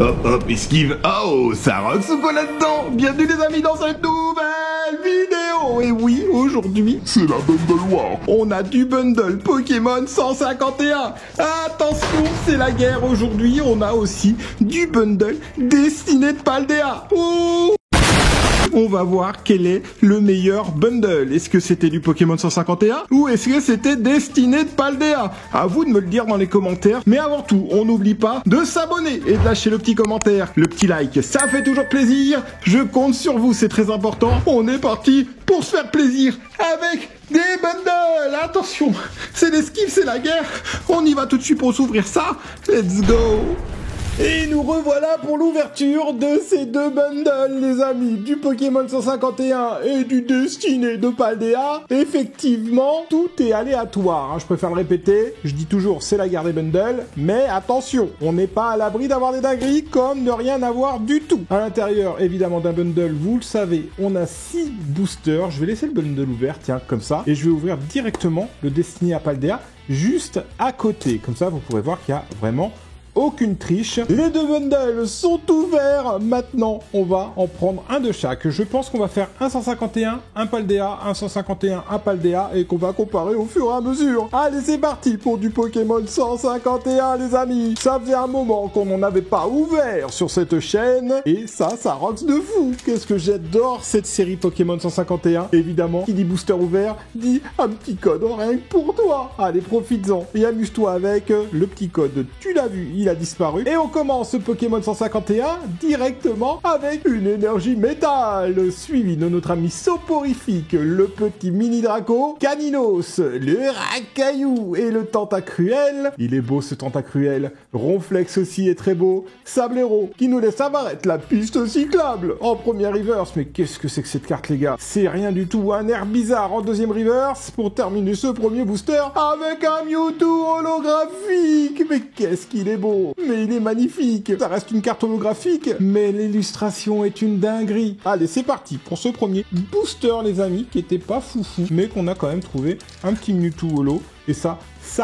Hop hop, esquive. Oh, ça rock ou quoi là-dedans? Bienvenue les amis dans cette nouvelle vidéo. Et oui, aujourd'hui, c'est la Bundle War. on a du bundle Pokémon 151. Attention, c'est la guerre aujourd'hui. On a aussi du bundle Destiné de Paldea. Oh, on va voir quel est le meilleur bundle. Est-ce que c'était du Pokémon 151 ou est-ce que c'était Destiné de Paldea? À vous de me le dire dans les commentaires. Mais avant tout, on n'oublie pas de s'abonner et de lâcher le petit commentaire, le petit like. Ça fait toujours plaisir. Je compte sur vous, c'est très important. On est parti pour se faire plaisir avec des bundles. Attention, c'est l'esquive, c'est la guerre. On y va tout de suite pour s'ouvrir ça. Let's go. Et nous revoilà pour l'ouverture de ces deux bundles, les amis, du Pokémon 151 et du Destiné de Paldea. Effectivement, tout est aléatoire, hein, je préfère le répéter. Je dis toujours, c'est la guerre des bundles, mais attention, on n'est pas à l'abri d'avoir des dingueries comme ne rien avoir du tout. À l'intérieur, évidemment, d'un bundle, vous le savez, on a 6 boosters. Je vais laisser le bundle ouvert, tiens, comme ça, et je vais ouvrir directement le Destiné à Paldea, juste à côté. Comme ça, vous pourrez voir qu'il y a vraiment aucune triche. Les deux bundles sont ouverts. Maintenant, on va en prendre un de chaque. Je pense qu'on va faire un 151, un Paldea, un 151, un Paldea et qu'on va comparer au fur et à mesure. Allez, c'est parti pour du Pokémon 151, les amis. Ça faisait un moment qu'on n'en avait pas ouvert sur cette chaîne et ça rocks de fou. Qu'est-ce que j'adore cette série Pokémon 151. Évidemment, qui dit booster ouvert, dit un petit code rien que pour toi. Allez, profites-en et amuse-toi avec le petit code. Tu l'as vu, il a disparu. Et on commence ce Pokémon 151 directement avec une énergie métal, suivi de notre ami soporifique, le petit mini Draco, Caninos, le Racaillou et le Tentacruel. Il est beau ce Tentacruel. Ronflex aussi est très beau. Sablero qui nous laisse apparaître la piste cyclable en première reverse. Mais qu'est-ce que c'est que cette carte, les gars? C'est rien du tout. Un air bizarre en deuxième reverse pour terminer ce premier booster avec un Mewtwo holographique. Mais qu'est-ce qu'il est beau! Mais il est magnifique. Ça reste une carte holographique, mais l'illustration est une dinguerie. Allez, c'est parti pour ce premier booster, les amis, qui était pas foufou, mais qu'on a quand même trouvé un petit Mewtwo holo. Et ça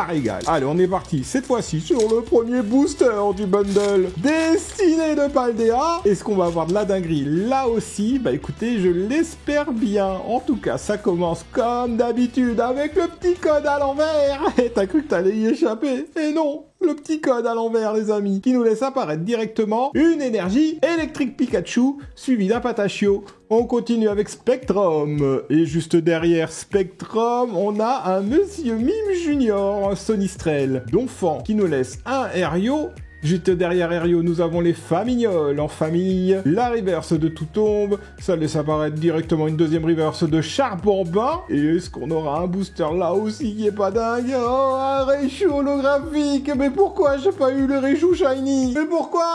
régale. Allez, on est parti, cette fois-ci, sur le premier booster du bundle Destiné de Paldea. Est-ce qu'on va avoir de la dinguerie là aussi? Bah écoutez, je l'espère bien. En tout cas, ça commence comme d'habitude avec le petit code à l'envers. Et t'as cru que t'allais y échapper? Et non, le petit code à l'envers, les amis, qui nous laisse apparaître directement une énergie électrique Pikachu, suivi d'un Patachio. On continue avec Spectrum. Et juste derrière Spectrum, on a un Monsieur Mime Junior, un Sonistrel. Donphan, qui nous laisse un Aerio. Juste derrière Aerio, nous avons les Famignoles en famille. La reverse de Tout Tombe. Ça laisse apparaître directement une deuxième reverse de Charbambin. Et est-ce qu'on aura un booster là aussi qui est pas dingue? Oh, un Raichu holographique. Mais pourquoi j'ai pas eu le Raichu Shiny? Mais pourquoi?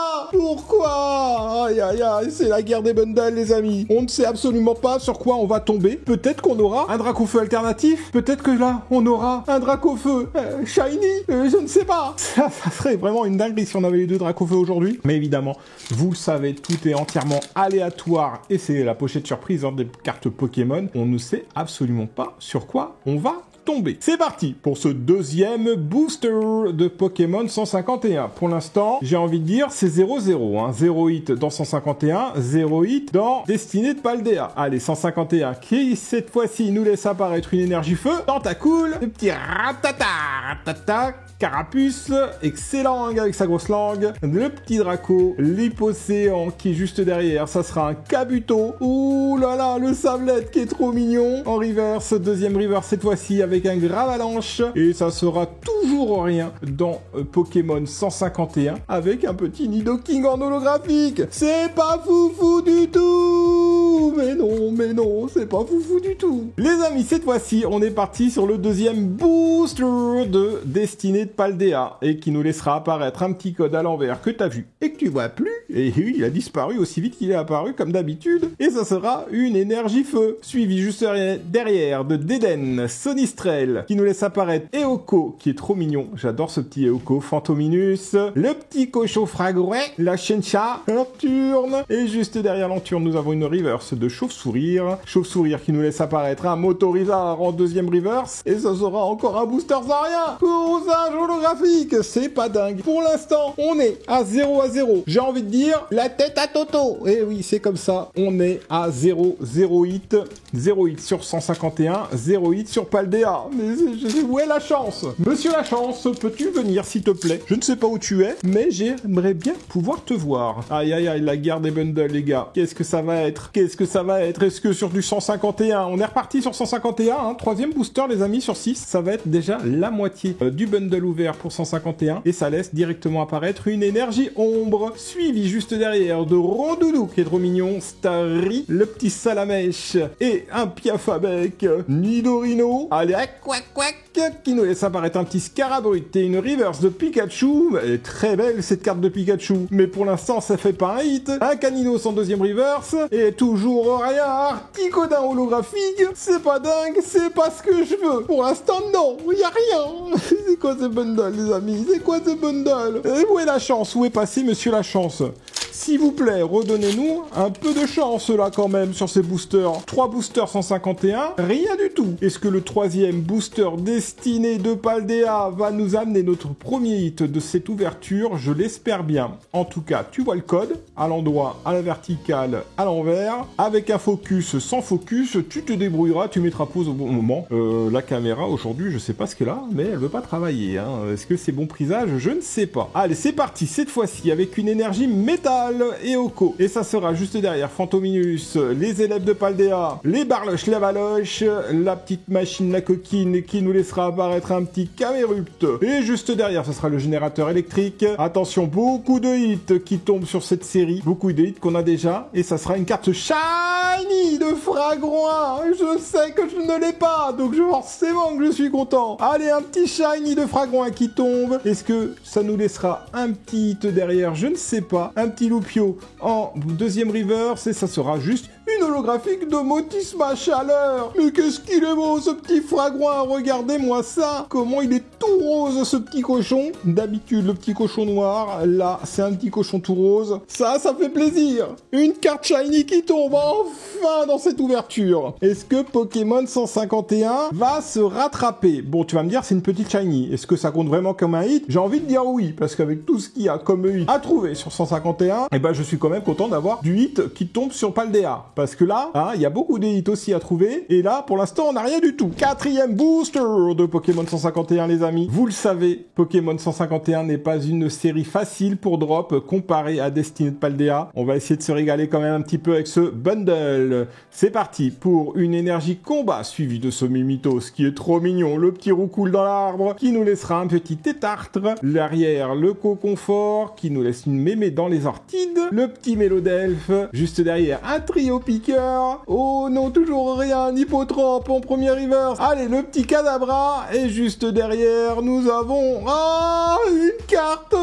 Aïe aïe aïe, c'est la guerre des bundles, les amis. On ne sait absolument pas sur quoi on va tomber. Peut-être qu'on aura un Dracofeu alternatif. Peut-être que là, on aura un Dracofeu Shiny. Je ne sais pas. Ça serait vraiment une dinguerie si on avait les deux Dracofeu aujourd'hui. Mais évidemment, vous le savez, tout est entièrement aléatoire et c'est la pochette surprise des cartes Pokémon. On ne sait absolument pas sur quoi on va tomber. C'est parti pour ce deuxième booster de Pokémon 151. Pour l'instant, j'ai envie de dire, c'est 0-0. Hein. 0 hit dans 151, 0 hit dans Destiné de Paldea. Allez, 151 qui, cette fois-ci, nous laisse apparaître une énergie feu. Tentacool, le petit ratata, Carapuce, excellent avec sa grosse langue. Le petit Draco, l'Hippocéan qui est juste derrière, ça sera un Kabuto. Ouh là là, le Sablette qui est trop mignon. En reverse, deuxième reverse cette fois-ci avec un Gravalanche. Et ça sera toujours rien dans Pokémon 151 avec un petit Nidoking en holographique. C'est pas foufou du tout. Mais non, c'est pas foufou du tout. Les amis, cette fois-ci, on est parti sur le deuxième booster de Destiné de Paldea et qui nous laissera apparaître un petit code à l'envers que t'as vu et que tu vois plus. Et oui, il a disparu aussi vite qu'il est apparu, comme d'habitude. Et ça sera une énergie feu. Suivi juste derrière de Deden, Sonistrel, qui nous laisse apparaître Eoko, qui est trop mignon. J'adore ce petit Eoko. Fantominus, le petit cochon Fragouet, la Shencha, Nocturne. Et juste derrière Nocturne, nous avons une reverse de Chauve-Sourire. Chauve-Sourire qui nous laisse apparaître un Motorizard en deuxième reverse. Et ça sera encore un Booster Zarya. Courage holographique, c'est pas dingue. Pour l'instant, on est à 0. J'ai envie de dire, la tête à Toto. Et oui, c'est comme ça. On est à 0 hit. 0 hit sur 151, 0 hit sur Paldea. Mais où est la chance? Monsieur la chance, peux-tu venir s'il te plaît? Je ne sais pas où tu es, mais j'aimerais bien pouvoir te voir. Aïe aïe aïe, la guerre des bundles les gars. Qu'est-ce que ça va être? Est-ce que sur du 151, on est reparti sur 151, hein, troisième booster les amis sur 6, ça va être déjà la moitié du bundle ouvert pour 151 et ça laisse directement apparaître une énergie ombre, suivi juste derrière de Rondoudou qui est trop mignon, Starry, le petit Salamèche et un Piafabec, Nidorino, allez, quack, qui nous laisse apparaître un petit Scarabrut et une reverse de Pikachu. Elle est très belle cette carte de Pikachu, mais pour l'instant ça fait pas un hit. Un Caninos en deuxième reverse et toujours rien. Ticodin holographique, c'est pas dingue, c'est pas ce que je veux. Pour l'instant non, y a rien. C'est quoi ce bundle les amis? C'est quoi ce bundle? Et où est la chance? Où est passé monsieur la chance? S'il vous plaît, redonnez-nous un peu de chance là quand même sur ces boosters. 3 boosters 151, rien du tout. Est-ce que le troisième booster destiné de Paldea va nous amener notre premier hit de cette ouverture? Je l'espère bien. En tout cas, tu vois le code, à l'endroit, à la verticale, à l'envers, avec un focus, sans focus, tu te débrouilleras, tu mettras pause au bon moment. La caméra aujourd'hui, je sais pas ce qu'elle a, mais elle veut pas travailler. Hein. Est-ce que c'est bon prisage? Je ne sais pas. Allez, c'est parti, cette fois-ci, avec une énergie métal. Et Oko. Et ça sera juste derrière Fantominus, les élèves de Paldea, les Barloches, la Valoche, la petite machine, la coquine qui nous laissera apparaître un petit Camerupt. Et juste derrière, ce sera le générateur électrique. Attention, beaucoup de hits qui tombent sur cette série. Beaucoup de hits qu'on a déjà. Et ça sera une carte shiny de Fragouin. Je sais que je ne l'ai pas, donc forcément que je suis content. Allez, un petit shiny de Fragouin qui tombe. Est-ce que ça nous laissera un petit hit derrière? Je ne sais pas. Un petit Loupio en deuxième reverse et ça sera juste une holographique de Motisma Chaleur. Mais qu'est-ce qu'il est beau ce petit Fragouin, regardez-moi ça. Comment il est tout rose ce petit cochon. D'habitude le petit cochon noir, là c'est un petit cochon tout rose. Ça fait plaisir. Une carte shiny qui tombe enfin dans cette ouverture. Est-ce que Pokémon 151 va se rattraper? Bon, tu vas me dire c'est une petite shiny. Est-ce que ça compte vraiment comme un hit? J'ai envie de dire oui, parce qu'avec tout ce qu'il y a comme hit à trouver sur 151, et ben je suis quand même content d'avoir du hit qui tombe sur Paldea. Parce que là, il y a beaucoup de hits aussi à trouver. Et là, pour l'instant, on n'a rien du tout. Quatrième booster de Pokémon 151, les amis. Vous le savez, Pokémon 151 n'est pas une série facile pour drop comparée à Destiny de Paldea. On va essayer de se régaler quand même un petit peu avec ce bundle. C'est parti pour une énergie combat suivie de ce Mimitos qui est trop mignon. Le petit roucoule dans l'arbre qui nous laissera un petit tétartre. L'arrière, le co-confort qui nous laisse une mémé dans les ortides. Le petit Mélodelphe. Juste derrière, un trio piqueur. Oh non, toujours rien. Un Hippotrope en premier reverse. Allez, le petit Kadabra. Et juste derrière, nous avons... une carte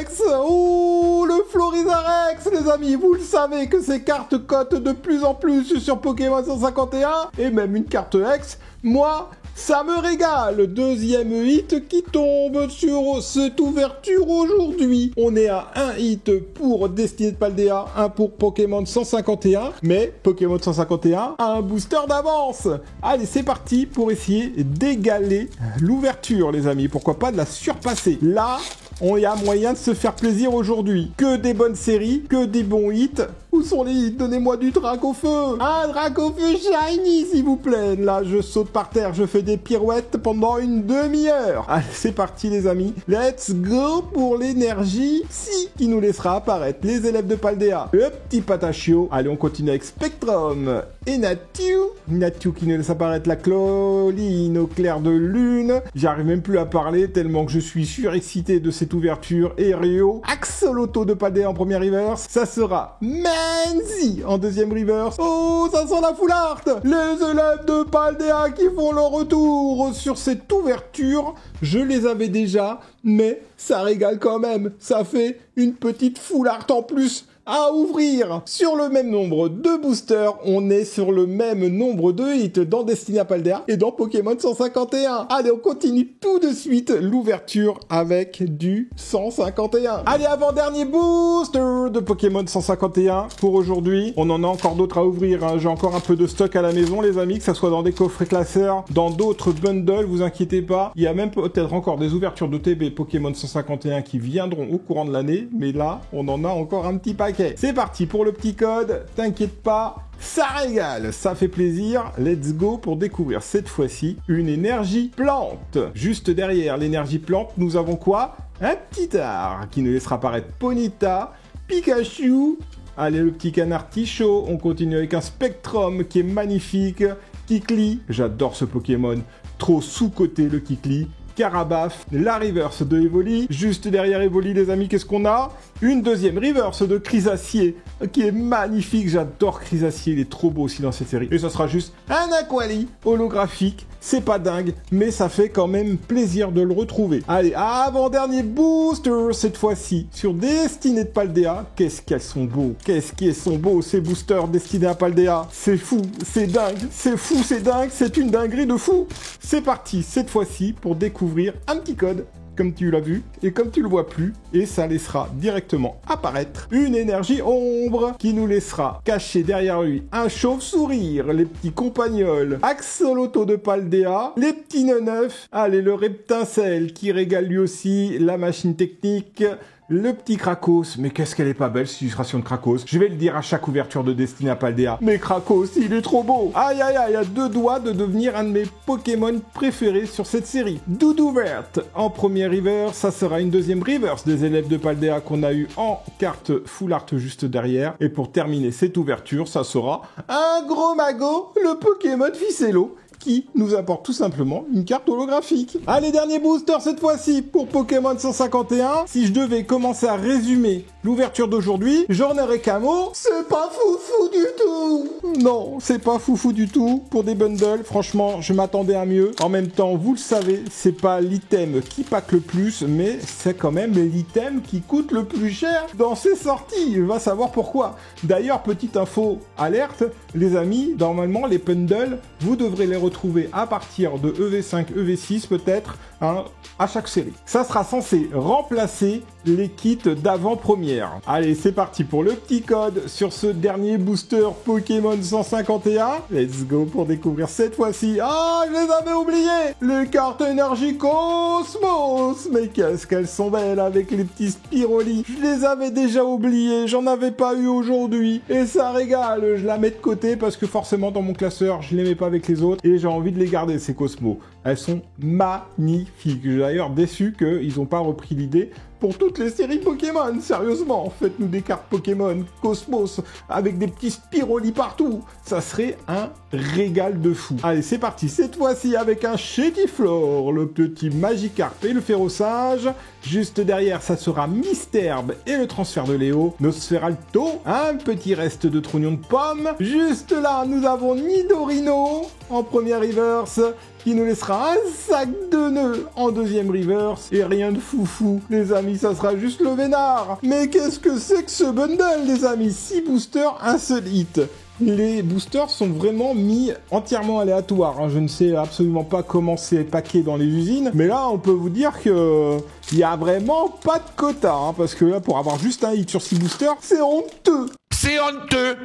X. Oh, le Florizarex, les amis. Vous le savez que ces cartes cotent de plus en plus sur Pokémon 151. Et même une carte X. Moi... ça me régale. Deuxième hit qui tombe sur cette ouverture aujourd'hui. On est à un hit pour Destiny de Paldea, un pour Pokémon 151. Mais Pokémon 151 a un booster d'avance. Allez, c'est parti pour essayer d'égaler l'ouverture, les amis. Pourquoi pas de la surpasser. Là, on y a moyen de se faire plaisir aujourd'hui. Que des bonnes séries, que des bons hits. Où sont les hits? Donnez-moi du Dracofeu. Un Dracofeu shiny, s'il vous plaît. Là, je saute par terre, je fais des pirouettes pendant une demi-heure. Allez, c'est parti, les amis. Let's go pour l'énergie Psy qui nous laissera apparaître les élèves de Paldea. Le petit Patachio. Allez, on continue avec Spectrum et Natu. Natu qui nous laisse apparaître la Cloline au clair de lune. J'arrive même plus à parler tellement que je suis surexcité de cette cette ouverture. Et Rio, Axolotl de Paldea en première reverse. Ça sera Manzi en deuxième reverse. Oh, ça sent la full art. Les élèves de Paldea qui font leur retour sur cette ouverture. Je les avais déjà, mais ça régale quand même. Ça fait une petite full art en plus à ouvrir. Sur le même nombre de boosters, on est sur le même nombre de hits dans Destiny Paldea et dans Pokémon 151. Allez, on continue tout de suite l'ouverture avec du 151. Allez, avant-dernier booster de Pokémon 151 pour aujourd'hui. On en a encore d'autres à ouvrir, hein. J'ai encore un peu de stock à la maison, les amis, que ça soit dans des coffrets classeurs, dans d'autres bundles, vous inquiétez pas. Il y a même peut-être encore des ouvertures de TB Pokémon 151 qui viendront au courant de l'année, mais là, on en a encore un petit paquet. C'est parti pour le petit code, t'inquiète pas, ça régale, ça fait plaisir. Let's go pour découvrir cette fois-ci une énergie plante. Juste derrière l'énergie plante, nous avons quoi? Un petit art qui nous laissera apparaître Ponyta, Pikachu. Allez, le petit canard Ticho. On continue avec un Spectrum qui est magnifique. Kikli, j'adore ce Pokémon, trop sous-coté le Kikli. Carabaf, la reverse de Evoli. Juste derrière Evoli, les amis, qu'est-ce qu'on a? Une deuxième reverse de Chrysacier, qui est magnifique. J'adore Chrysacier, il est trop beau aussi dans cette série. Et ça sera juste un Aquali holographique. C'est pas dingue, mais ça fait quand même plaisir de le retrouver. Allez, avant-dernier booster, cette fois-ci, sur Destiny de Paldea. Qu'est-ce qu'elles sont beaux, qu'est-ce qu'ils sont beaux, ces boosters Destiny à Paldea. C'est fou, c'est dingue, c'est fou, c'est dingue, c'est une dinguerie de fou. C'est parti, cette fois-ci, pour découvrir un petit code, comme tu l'as vu, et comme tu le vois plus, et ça laissera directement apparaître une énergie ombre qui nous laissera cacher derrière lui un chauve-sourire, les petits compagnols, Axolotl de Paldea, les petits neufs, allez, le Reptincelle qui régale lui aussi, la machine technique, le petit Krakos, mais qu'est-ce qu'elle est pas belle cette illustration de Krakos. Je vais le dire à chaque ouverture de Destiny à Paldea. Mais Krakos, il est trop beau. Aïe aïe aïe, à deux doigts de devenir un de mes Pokémon préférés sur cette série. Doudou verte en première reverse, ça sera une deuxième reverse des élèves de Paldea qu'on a eu en carte full art juste derrière. Et pour terminer cette ouverture, ça sera un gros magot, le Pokémon Ficello, qui nous apporte tout simplement une carte holographique. Allez, dernier booster cette fois-ci pour Pokémon 151. Si je devais commencer à résumer l'ouverture d'aujourd'hui, j'en aurais qu'un mot. C'est pas foufou du tout. Non, c'est pas foufou du tout pour des bundles. Franchement, je m'attendais à mieux. En même temps, vous le savez, c'est pas l'item qui pack le plus, mais c'est quand même l'item qui coûte le plus cher dans ses sorties. Va savoir pourquoi. D'ailleurs, petite info alerte, les amis, normalement, les bundles, vous devrez les retrouver à partir de EV5, EV6 peut-être, hein, à chaque série. Ça sera censé remplacer les kits d'avant-première. Allez, c'est parti pour le petit code sur ce dernier booster Pokémon 151. Let's go pour découvrir cette fois-ci. Ah, je les avais oubliés, les cartes énergie Cosmos. Mais qu'est-ce qu'elles sont belles avec les petits Spiroli. Je les avais déjà oubliés, j'en avais pas eu aujourd'hui. Et ça régale, je la mets de côté parce que forcément dans mon classeur, je les mets pas avec les autres. Et j'ai envie de les garder, ces Cosmos. Elles sont magnifiques. Je suis d'ailleurs déçu qu'ils n'ont pas repris l'idée pour toutes les séries Pokémon. Sérieusement, faites-nous des cartes Pokémon Cosmos avec des petits Spiroli partout. Ça serait un régal de fou. Allez, c'est parti. Cette fois-ci avec un Chétiflore, le petit Magikarp et le Ferrosinge. Juste derrière, ça sera Misterbe et le transfert de Léo. Nosferalto, un petit reste de trognon de pomme. Juste là, nous avons Nidorino en première reverse, qui nous laissera un sac de nœuds en deuxième reverse. Et rien de foufou, les amis, ça sera juste le vénard. Mais qu'est-ce que c'est que ce bundle, les amis? 6 boosters, un seul hit. Les boosters sont vraiment mis entièrement aléatoires, hein. Je ne sais absolument pas comment c'est packé dans les usines. Mais là, on peut vous dire que il y a vraiment pas de quota, hein, parce que là, pour avoir juste un hit sur 6 boosters, c'est honteux. C'est honteux.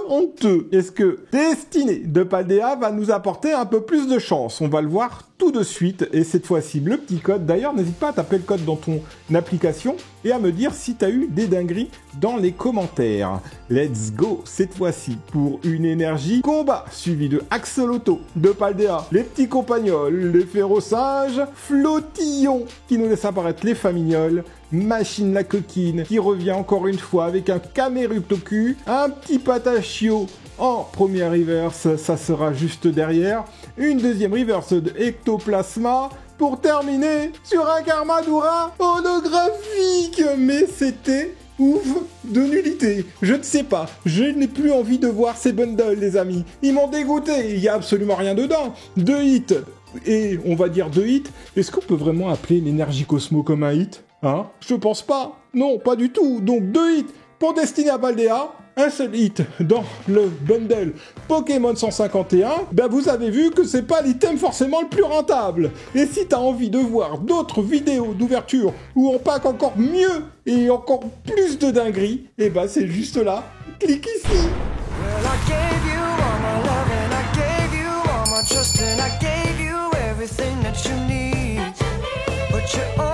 Honteux. Est-ce que Destiny de Paldea va nous apporter un peu plus de chance? On va le voir tout de suite, et cette fois-ci, le petit code. D'ailleurs, n'hésite pas à taper le code dans ton application et à me dire si t'as eu des dingueries dans les commentaires. Let's go, cette fois-ci, pour une énergie combat, suivi de Axolotl de Paldea, les petits compagnols, les Ferrosinges, Flottillon, qui nous laisse apparaître les Famignoles, Machine la coquine, qui revient encore une fois avec un Cameruptoku, un petit Patachio en première reverse, ça sera juste derrière, une deuxième reverse de Ectoplasma, pour terminer sur un Karmadura holographique. Mais c'était ouf de nullité. Je ne sais pas, je n'ai plus envie de voir ces bundles, les amis. Ils m'ont dégoûté, il n'y a absolument rien dedans. 2 hits, et on va dire 2 hits. Est-ce qu'on peut vraiment appeler l'énergie Cosmo comme un hit? Hein? Je pense pas. Non, pas du tout. Donc 2 hits pour Destiny à Paldea. Un seul hit dans le bundle Pokémon 151, ben vous avez vu que c'est pas l'item forcément le plus rentable. Et si t'as envie de voir d'autres vidéos d'ouverture où on pack encore mieux et encore plus de dingueries, et ben c'est juste là, clique ici. Well, I gave you all my love and I gave you all my trust and I gave you everything that you need. But you